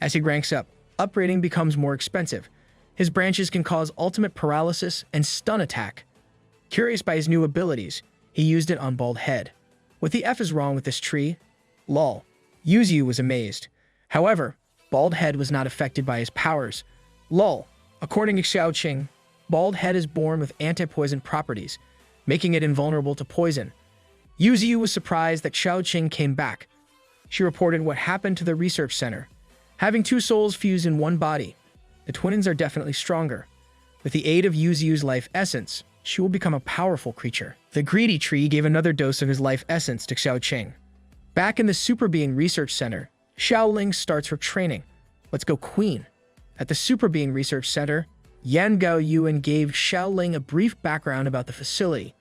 As he ranks up, upgrading becomes more expensive. His branches can cause ultimate paralysis and stun attack. Curious by his new abilities, he used it on Bald Head. What the F is wrong with this tree? Lol. Yu Ziyu was amazed. However, Bald Head was not affected by his powers. Lol. According to Xiao Qing, Bald Head is born with anti-poison properties, making it invulnerable to poison. Yu Ziyu was surprised that Xiao Qing came back. She reported what happened to the research center. Having two souls fused in one body, the twins are definitely stronger. With the aid of Yu Ziyu's life essence, she will become a powerful creature. The greedy tree gave another dose of his life essence to Xiao Qing. Back in the Super Being Research Center, Xiao Ling starts her training. Let's go, Queen. At the Super Being Research Center, Yan Gao Yuan gave Xiao Ling a brief background about the facility.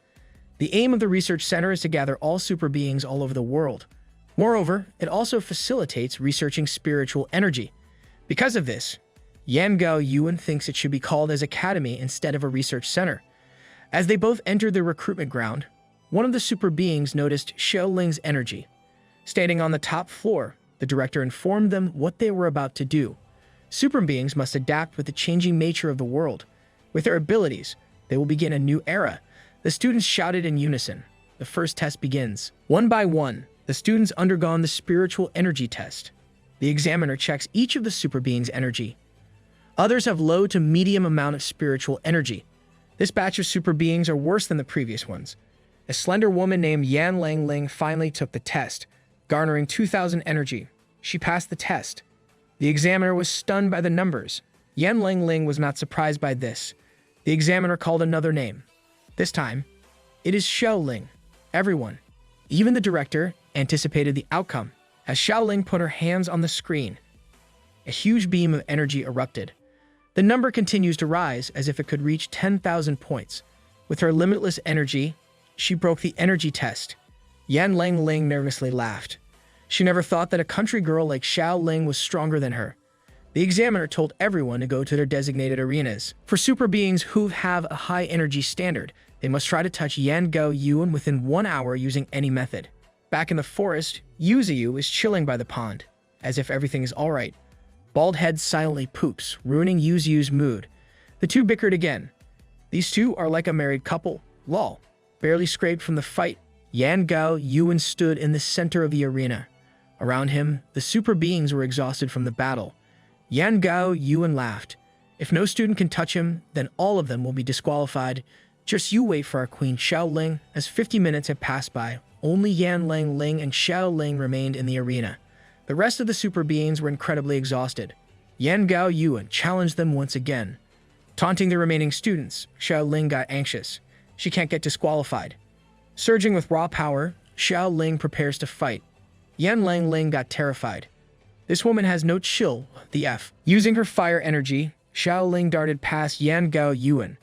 The aim of the research center is to gather all super beings all over the world. Moreover, it also facilitates researching spiritual energy. Because of this, Yan Gao Yuan thinks it should be called as Academy instead of a research center. As they both entered the recruitment ground, one of the super beings noticed Xiao Ling's energy. Standing on the top floor, the director informed them what they were about to do. Super beings must adapt with the changing nature of the world. With their abilities, they will begin a new era. The students shouted in unison. The first test begins. One by one, the students undergone the spiritual energy test. The examiner checks each of the super beings' energy. Others have low to medium amount of spiritual energy. This batch of super beings are worse than the previous ones. A slender woman named Yan Lang Ling finally took the test, garnering 2,000 energy. She passed the test. The examiner was stunned by the numbers. Yan Lang Ling was not surprised by this. The examiner called another name. This time, it is Xiao Ling. Everyone, even the director, anticipated the outcome. As Xiao Ling put her hands on the screen, a huge beam of energy erupted. The number continues to rise as if it could reach 10,000 points. With her limitless energy, she broke the energy test. Yan Lang Ling nervously laughed. She never thought that a country girl like Xiao Ling was stronger than her. The examiner told everyone to go to their designated arenas. For super beings who have a high energy standard, they must try to touch Yan Gao Yuan within 1 hour using any method. Back in the forest, Yu Ziyu is chilling by the pond, as if everything is alright. Bald Head silently poops, ruining Yu Ziyu's mood. The two bickered again. These two are like a married couple. Lol. Barely scraped from the fight, Yan Gao Yuan stood in the center of the arena. Around him, the super beings were exhausted from the battle. Yan Gao Yuan laughed. If no student can touch him, then all of them will be disqualified. Just you wait for our queen Xiao Ling. As 50 minutes had passed by, only Yan Lang Ling and Xiao Ling remained in the arena. The rest of the super beings were incredibly exhausted. Yan Gao Yuan challenged them once again. Taunting the remaining students, Xiao Ling got anxious. She can't get disqualified. Surging with raw power, Xiao Ling prepares to fight. Yan Lang Ling got terrified. This woman has no chill, the F. Using her fire energy, Xiao Ling darted past Yan Gao Yuan,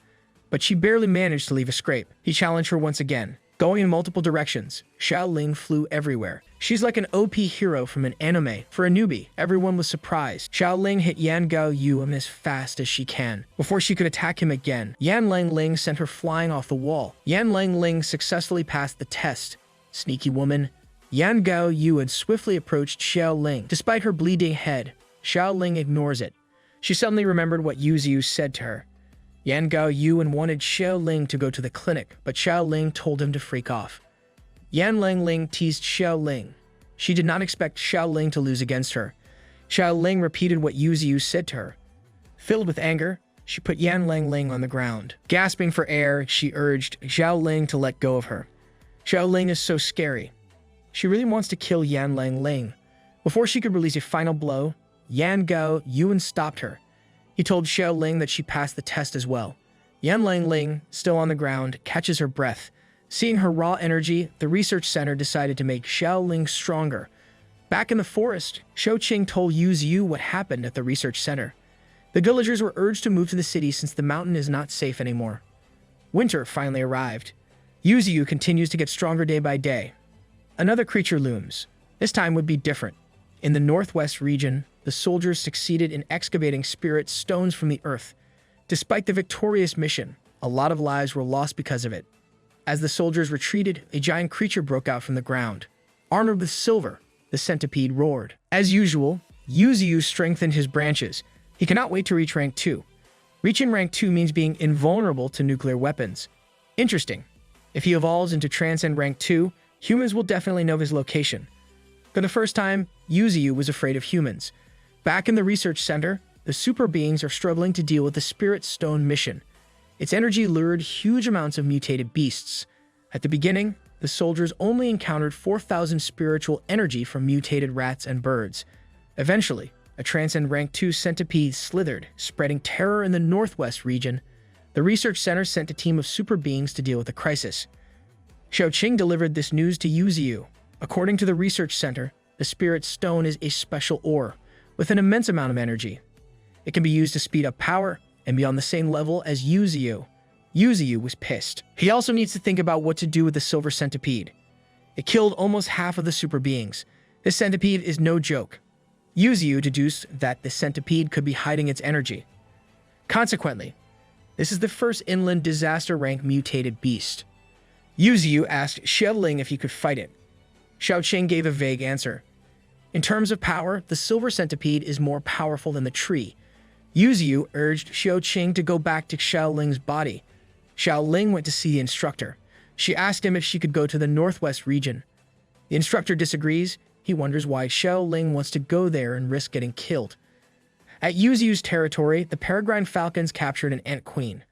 but she barely managed to leave a scrape. He challenged her once again. Going in multiple directions, Xiao Ling flew everywhere. She's like an OP hero from an anime. For a newbie, everyone was surprised. Xiao Ling hit Yan Gao Yuan as fast as she can. Before she could attack him again, Yan Lang Ling sent her flying off the wall. Yan Lang Ling successfully passed the test. Sneaky woman. Yan Gao Yuan swiftly approached Xiao Ling. Despite her bleeding head, Xiao Ling ignores it. She suddenly remembered what Yu Ziyu said to her. Yan Gao Yuan wanted Xiao Ling to go to the clinic, but Xiao Ling told him to freak off. Yan Lang Ling teased Xiao Ling. She did not expect Xiao Ling to lose against her. Xiao Ling repeated what Yu Ziyu said to her. Filled with anger, she put Yan Ling on the ground. Gasping for air, she urged Xiao Ling to let go of her. Xiao Ling is so scary. She really wants to kill Yan Ling. Before she could release a final blow, Yan Gao Yuan stopped her. He told Xiao Ling that she passed the test as well. Yan Ling, still on the ground, catches her breath. Seeing her raw energy, the research center decided to make Xiao Ling stronger. Back in the forest, Shou Qing told Yu Ziyu what happened at the research center. The villagers were urged to move to the city since the mountain is not safe anymore. Winter finally arrived. Yu Ziyu continues to get stronger day by day. Another creature looms. This time would be different. In the northwest region, the soldiers succeeded in excavating spirit stones from the earth. Despite the victorious mission, a lot of lives were lost because of it. As the soldiers retreated, a giant creature broke out from the ground. Armored with silver, the centipede roared. As usual, Yu Ziyu strengthened his branches. He cannot wait to reach rank 2. Reaching rank 2 means being invulnerable to nuclear weapons. Interesting. If he evolves into Transcend rank 2, humans will definitely know his location. For the first time, Yu Ziyu was afraid of humans. Back in the research center, the super beings are struggling to deal with the Spirit Stone mission. Its energy lured huge amounts of mutated beasts. At the beginning, the soldiers only encountered 4,000 spiritual energy from mutated rats and birds. Eventually, a Transcend rank 2 centipede slithered, spreading terror in the northwest region. The research center sent a team of super beings to deal with the crisis. Shou Qing delivered this news to Yu Ziyu. According to the research center, the Spirit Stone is a special ore with an immense amount of energy. It can be used to speed up power and be on the same level as Yu Ziyu. Yu Ziyu was pissed. He also needs to think about what to do with the silver centipede. It killed almost half of the super beings. This centipede is no joke. Yu Ziyu deduced that the centipede could be hiding its energy. Consequently, this is the first inland disaster rank mutated beast. Yu Ziyu asked Xiao Ling if he could fight it. Xiao Qing gave a vague answer. In terms of power, the silver centipede is more powerful than the tree. Yu Ziyu urged Xiao Qing to go back to Xiao Ling's body. Xiao Ling went to see the instructor. She asked him if she could go to the northwest region. The instructor disagrees. He wonders why Xiao Ling wants to go there and risk getting killed. At Yu Ziyu's territory, the peregrine falcons captured an ant queen.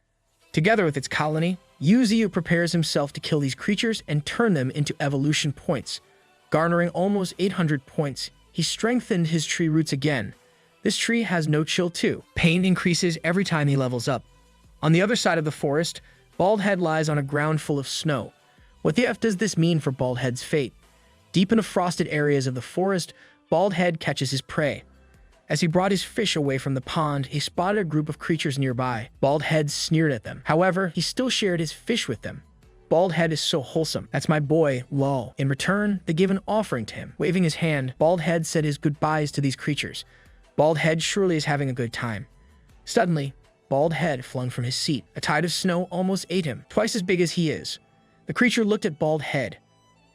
Together with its colony, Yu Ziyu prepares himself to kill these creatures and turn them into evolution points. Garnering almost 800 points, he strengthened his tree roots again. This tree has no chill too. Pain increases every time he levels up. On the other side of the forest, Baldhead lies on a ground full of snow. What the F does this mean for Baldhead's fate? Deep in the frosted areas of the forest, Baldhead catches his prey. As he brought his fish away from the pond, he spotted a group of creatures nearby. Baldhead sneered at them. However, he still shared his fish with them. Baldhead is so wholesome. That's my boy, lol. In return, they gave an offering to him. Waving his hand, Baldhead said his goodbyes to these creatures. Baldhead surely is having a good time. Suddenly, Baldhead flung from his seat. A tide of snow almost ate him, twice as big as he is. The creature looked at Baldhead.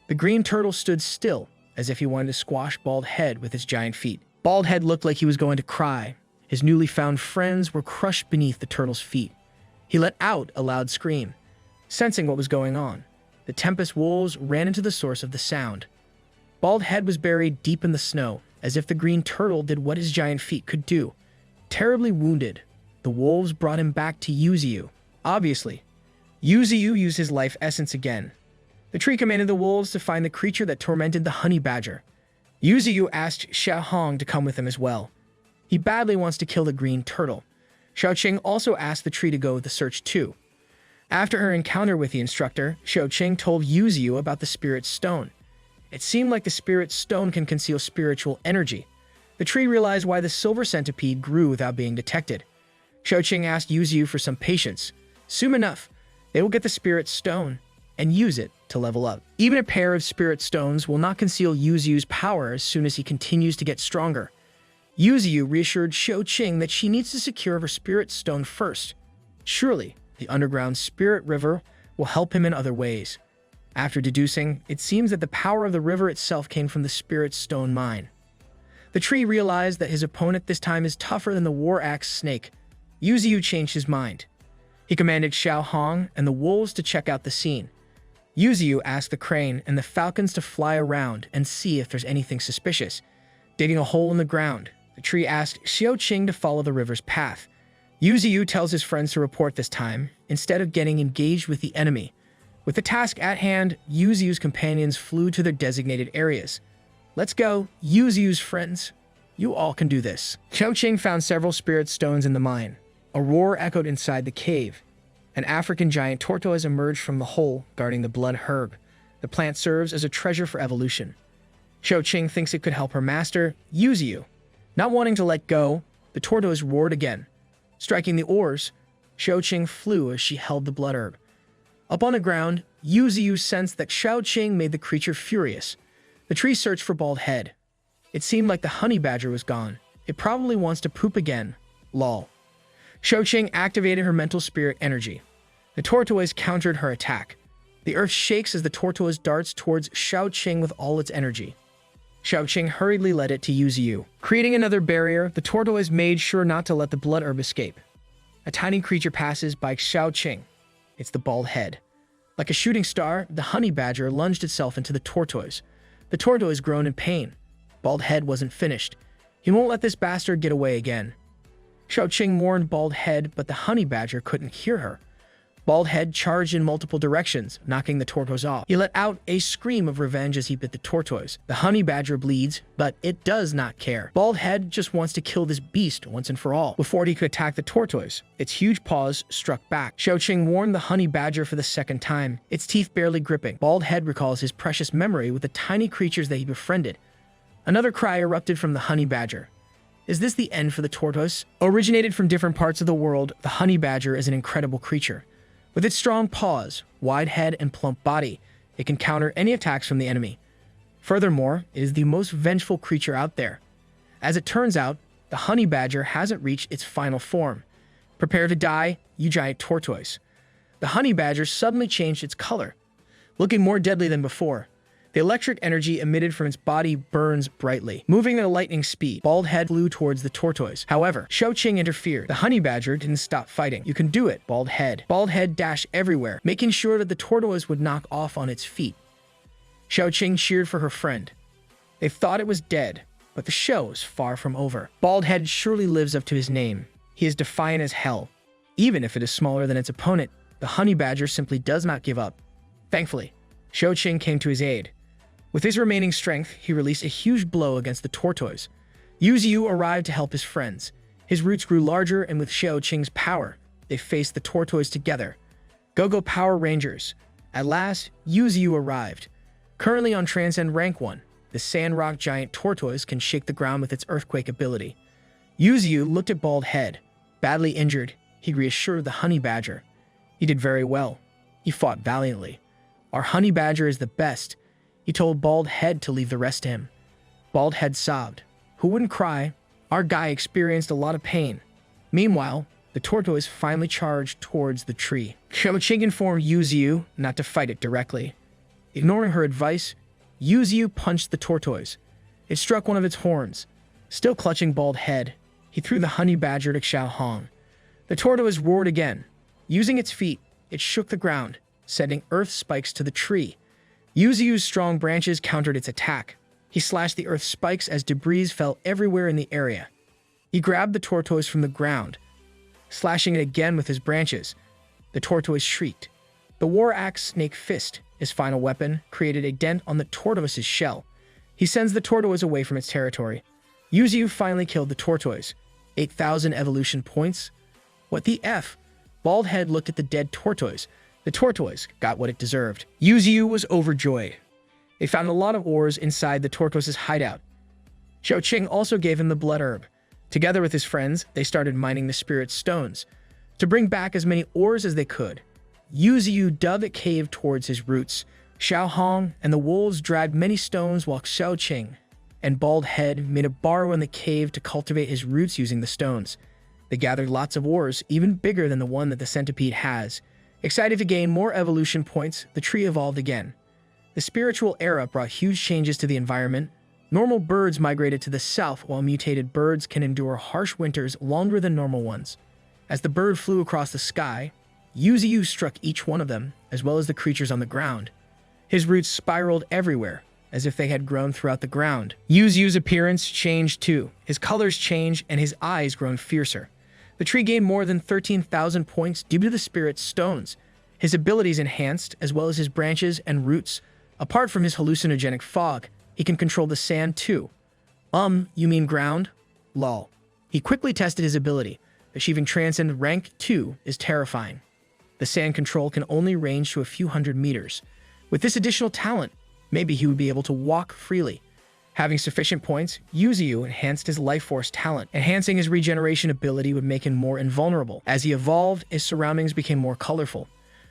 The green turtle stood still, as if he wanted to squash Baldhead with his giant feet. Baldhead looked like he was going to cry. His newly found friends were crushed beneath the turtle's feet. He let out a loud scream. Sensing what was going on, the Tempest wolves ran into the source of the sound. Baldhead was buried deep in the snow, as if the green turtle did what his giant feet could do. Terribly wounded, the wolves brought him back to Yu Ziyu. Obviously, Yu Ziyu used his life essence again. The tree commanded the wolves to find the creature that tormented the honey badger. Yu Ziyu asked Xiao Hong to come with him as well. He badly wants to kill the green turtle. Xiao Qing also asked the tree to go with the search too. After her encounter with the instructor, Xiao Qing told Yu Ziyu about the Spirit Stone. It seemed like the Spirit Stone can conceal spiritual energy. The tree realized why the silver centipede grew without being detected. Xiao Qing asked Yu Ziyu for some patience. Soon enough, they will get the Spirit Stone and use it to level up. Even a pair of Spirit Stones will not conceal Yu Ziyu's power as soon as he continues to get stronger. Yu Ziyu reassured Xiao Qing that she needs to secure her Spirit Stone first. Surely, the underground Spirit River will help him in other ways. After deducing, it seems that the power of the river itself came from the Spirit Stone mine. The tree realized that his opponent this time is tougher than the War Axe snake. Yu Ziyu changed his mind. He commanded Xiao Hong and the wolves to check out the scene. Yu Ziyu asked the crane and the falcons to fly around and see if there's anything suspicious. Digging a hole in the ground, the tree asked Xiao Qing to follow the river's path. Yu Ziyu tells his friends to report this time, instead of getting engaged with the enemy. With the task at hand, Yu Ziyu's companions flew to their designated areas. Let's go, Yu Ziyu's friends. You all can do this. Xiaoqing found several spirit stones in the mine. A roar echoed inside the cave. An African giant tortoise emerged from the hole, guarding the blood herb. The plant serves as a treasure for evolution. Xiaoqing thinks it could help her master, Yu Ziyu. Not wanting to let go, the tortoise roared again. Striking the oars, Xiaoqing flew as she held the blood herb. Up on the ground, Yu Ziyu sensed that Xiaoqing made the creature furious. The tree searched for Bald Head. It seemed like the honey badger was gone. It probably wants to poop again. Lol. Xiaoqing activated her mental spirit energy. The tortoise countered her attack. The earth shakes as the tortoise darts towards Xiaoqing with all its energy. Xiaoqing hurriedly led it to Yu Ziyu. Creating another barrier, the tortoise made sure not to let the blood herb escape. A tiny creature passes by Xiaoqing. It's the Bald Head. Like a shooting star, the honey badger lunged itself into the tortoise. The tortoise groaned in pain. Bald Head wasn't finished. He won't let this bastard get away again. Xiaoqing warned Bald Head, but the honey badger couldn't hear her. Bald Head charged in multiple directions, knocking the tortoise off. He let out a scream of revenge as he bit the tortoise. The honey badger bleeds, but it does not care. Bald Head just wants to kill this beast once and for all. Before he could attack the tortoise, its huge paws struck back. Xiaoqing warned the honey badger for the second time, its teeth barely gripping. Bald Head recalls his precious memory with the tiny creatures that he befriended. Another cry erupted from the honey badger. Is this the end for the tortoise? Originated from different parts of the world, the honey badger is an incredible creature. With its strong paws, wide head, and plump body, it can counter any attacks from the enemy. Furthermore, it is the most vengeful creature out there. As it turns out, the honey badger hasn't reached its final form. Prepare to die, you giant tortoise. The honey badger suddenly changed its color, looking more deadly than before. The electric energy emitted from its body burns brightly. Moving at a lightning speed, Bald Head flew towards the tortoise. However, Xiaoqing interfered. The honey badger didn't stop fighting. You can do it, Bald Head. Bald Head dashed everywhere, making sure that the tortoise would knock off on its feet. Xiaoqing cheered for her friend. They thought it was dead, but the show is far from over. Bald Head surely lives up to his name. He is defiant as hell. Even if it is smaller than its opponent, the honey badger simply does not give up. Thankfully, Xiaoqing came to his aid. With his remaining strength, he released a huge blow against the tortoise. Yu Ziyu arrived to help his friends. His roots grew larger, and with Xiaoqing's power, they faced the tortoise together. Go Power Rangers! At last, Yu Ziyu arrived. Currently on Transcend Rank 1, the Sandrock Giant Tortoise can shake the ground with its earthquake ability. Yu Ziyu looked at Bald Head. Badly injured, he reassured the honey badger. He did very well. He fought valiantly. Our honey badger is the best. He told Bald Head to leave the rest to him. Bald Head sobbed. Who wouldn't cry? Our guy experienced a lot of pain. Meanwhile, the tortoise finally charged towards the tree. Xiaoqing informed Yu Ziyu not to fight it directly. Ignoring her advice, Yu Ziyu punched the tortoise. It struck one of its horns. Still clutching Bald Head, he threw the honey badger to Xiaohong. The tortoise roared again. Using its feet, it shook the ground, sending earth spikes to the tree. Yu Ziyu's strong branches countered its attack. He slashed the earth spikes as debris fell everywhere in the area. He grabbed the tortoise from the ground, slashing it again with his branches. The tortoise shrieked. The War Axe Snake Fist, his final weapon, created a dent on the tortoise's shell. He sends the tortoise away from its territory. Yu Ziyu finally killed the tortoise. 8,000 evolution points? What the F? Bald Head looked at the dead tortoise. The tortoise got what it deserved. Yu Ziyu was overjoyed. They found a lot of ores inside the tortoise's hideout. Xiaoqing also gave him the blood herb. Together with his friends, they started mining the spirit stones to bring back as many ores as they could. Yu Ziyu dug a cave towards his roots. Xiaohong and the wolves dragged many stones while Xiaoqing and Bald Head made a burrow in the cave to cultivate his roots using the stones. They gathered lots of ores, even bigger than the one that the centipede has. Excited to gain more evolution points, the tree evolved again. The spiritual era brought huge changes to the environment. Normal birds migrated to the south, while mutated birds can endure harsh winters longer than normal ones. As the bird flew across the sky, Yu Ziyu struck each one of them, as well as the creatures on the ground. His roots spiraled everywhere, as if they had grown throughout the ground. Yu Ziyu's appearance changed too. His colors changed and his eyes grown fiercer. The tree gained more than 13,000 points due to the spirit stones. His abilities enhanced, as well as his branches and roots. Apart from his hallucinogenic fog, he can control the sand too. You mean ground? Lol. He quickly tested his ability. Achieving Transcend Rank 2 is terrifying. The sand control can only range to a few hundred meters. With this additional talent, maybe he would be able to walk freely. Having sufficient points, Yu Ziyu enhanced his life force talent. Enhancing his regeneration ability would make him more invulnerable. As he evolved, his surroundings became more colorful.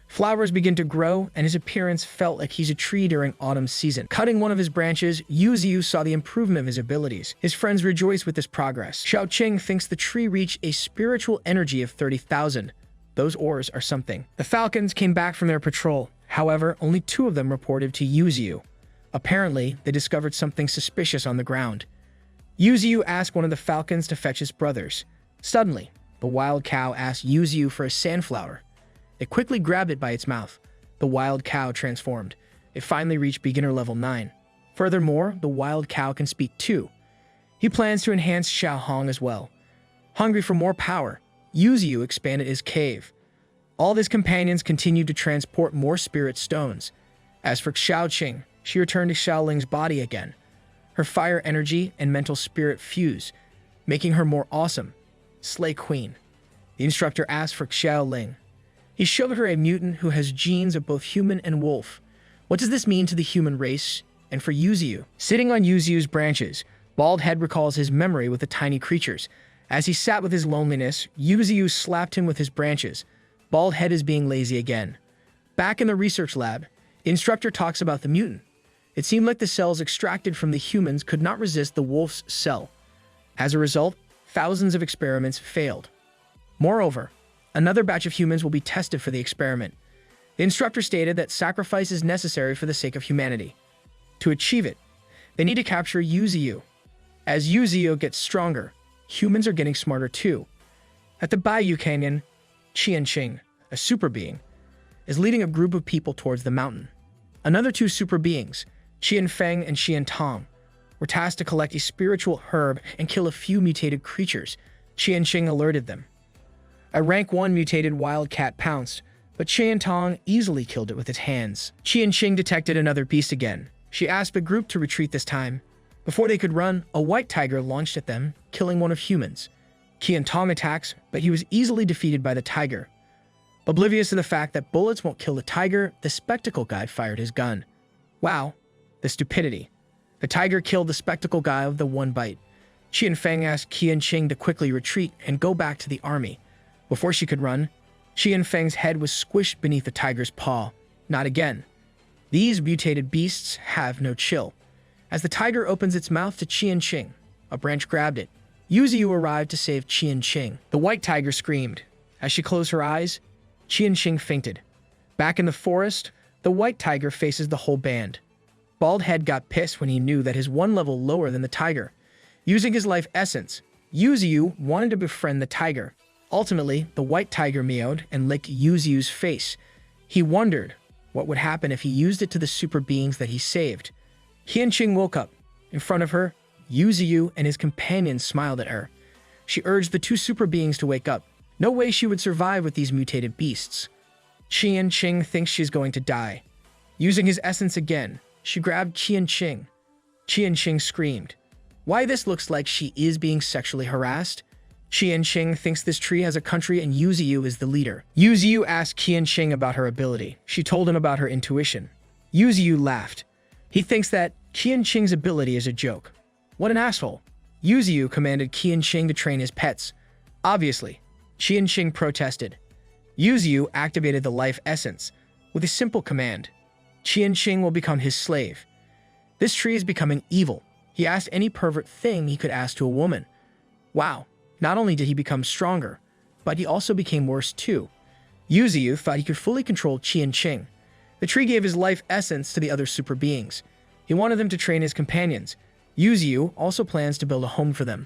Flowers began to grow, and his appearance felt like he's a tree during autumn season. Cutting one of his branches, Yu Ziyu saw the improvement of his abilities. His friends rejoiced with this progress. Xiao Qing thinks the tree reached a spiritual energy of 30,000. Those ores are something. The falcons came back from their patrol. However, only 2 of them reported to Yu Ziyu. Apparently, they discovered something suspicious on the ground. Yu Ziyu asked one of the falcons to fetch his brothers. Suddenly, the wild cow asked Yu Ziyu for a sandflower. It quickly grabbed it by its mouth. The wild cow transformed. It finally reached beginner level 9. Furthermore, the wild cow can speak too. He plans to enhance Xiao Hong as well. Hungry for more power, Yu Ziyu expanded his cave. All of his companions continued to transport more spirit stones. As for Xiao Qing, she returned to Xiaoling's body again. Her fire energy and mental spirit fuse, making her more awesome. Slay Queen. The instructor asked for Xiaoling. He showed her a mutant who has genes of both human and wolf. What does this mean to the human race and for Yu Ziyu? Sitting on Yu Ziyu's branches, Bald Head recalls his memory with the tiny creatures. As he sat with his loneliness, Yu Ziyu slapped him with his branches. Bald Head is being lazy again. Back in the research lab, the instructor talks about the mutant. It seemed like the cells extracted from the humans could not resist the wolf's cell. As a result, thousands of experiments failed. Moreover, another batch of humans will be tested for the experiment. The instructor stated that sacrifice is necessary for the sake of humanity. To achieve it, they need to capture Yu Ziyu. As Yu Ziyu gets stronger, humans are getting smarter too. At the Bayou Canyon, Qianqing, a super being, is leading a group of people towards the mountain. Another 2 super beings, Qianfeng and Qiantong, were tasked to collect a spiritual herb and kill a few mutated creatures. Qianqing alerted them. A rank 1 mutated wildcat pounced, but Qiantong easily killed it with its hands. Qianqing detected another beast again. She asked the group to retreat this time. Before they could run, a white tiger launched at them, killing one of humans. Qiantong attacks, but he was easily defeated by the tiger. Oblivious to the fact that bullets won't kill the tiger, the spectacle guy fired his gun. Wow, the stupidity. The tiger killed the spectacle guy with the 1 bite. Qianfeng asked Qianqing to quickly retreat and go back to the army. Before she could run, Qianfeng's head was squished beneath the tiger's paw. Not again. These mutated beasts have no chill. As the tiger opens its mouth to Qianqing, a branch grabbed it. Yu Ziyu arrived to save Qianqing. The white tiger screamed. As she closed her eyes, Qianqing fainted. Back in the forest, the white tiger faces the whole band. Bald Head got pissed when he knew that his 1 level lower than the tiger. Using his life essence, Yu Ziyu wanted to befriend the tiger. Ultimately, the white tiger meowed and licked Yu Ziyu's face. He wondered what would happen if he used it to the super beings that he saved. Qianqing woke up. In front of her, Yu Ziyu and his companions smiled at her. She urged the 2 super beings to wake up. No way she would survive with these mutated beasts. Qianqing thinks she's going to die. Using his essence again, she grabbed Qianqing. Qianqing screamed. Why this looks like she is being sexually harassed? Qianqing thinks this tree has a country and Yu Ziyu is the leader. Yu Ziyu asked Qianqing about her ability. She told him about her intuition. Yu Ziyu laughed. He thinks that Qianqing's ability is a joke. What an asshole. Yu Ziyu commanded Qianqing to train his pets. Obviously, Qianqing protested. Yu Ziyu activated the life essence with a simple command. Qianqing will become his slave. This tree is becoming evil. He asked any pervert thing he could ask to a woman. Wow. Not only did he become stronger, but he also became worse too. Yu Ziyu thought he could fully control Qianqing. The tree gave his life essence to the other super beings. He wanted them to train his companions. Yu Ziyu also plans to build a home for them.